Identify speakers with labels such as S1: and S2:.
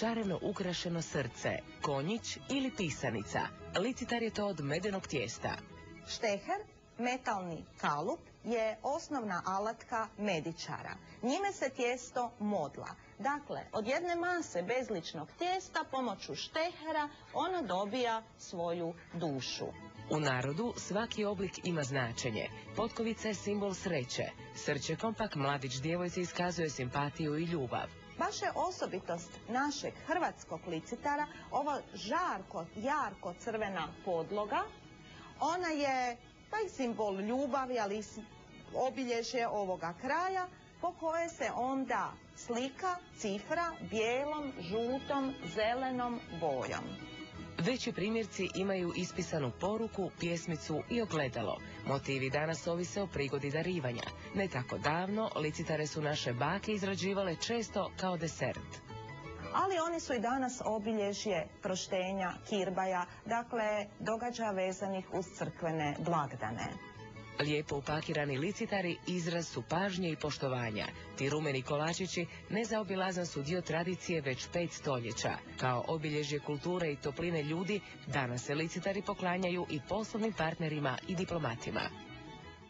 S1: šareno ukrašeno srce, konjić ili pisanica. Licitar je to od medenog tijesta.
S2: Šteher, metalni kalup, je osnovna alatka medičara. Njime se tijesto modla. Dakle, od jedne mase bezličnog tijesta pomoću štehera ono dobija svoju dušu.
S1: U narodu svaki oblik ima značenje. Potkovica je simbol sreće. Srčekom pak mladić djevojci iskazuje simpatiju i ljubav.
S2: Baš je osobitost našeg hrvatskog licitara ovo jarko crvena podloga. Ona je taj simbol ljubavi, ali obilježje ovoga kraja, po koje se onda slika cifra bijelom, žutom, zelenom bojom.
S1: Veći primjerci imaju ispisanu poruku, pjesmicu i ogledalo. Motivi danas ovise o prigodi darivanja. Ne tako davno licitare su naše bake izrađivale često kao desert.
S2: Ali oni su i danas obilježje proštenja, kirbaja, dakle događaja vezanih uz crkvene blagdane.
S1: Lijepo upakirani licitari izraz su pažnje i poštovanja. Ti rumeni kolačići nezaobilazan su dio tradicije već 5 stoljeća. Kao obilježje kulture i topline ljudi, danas se licitari poklanjaju i poslovnim partnerima i diplomatima.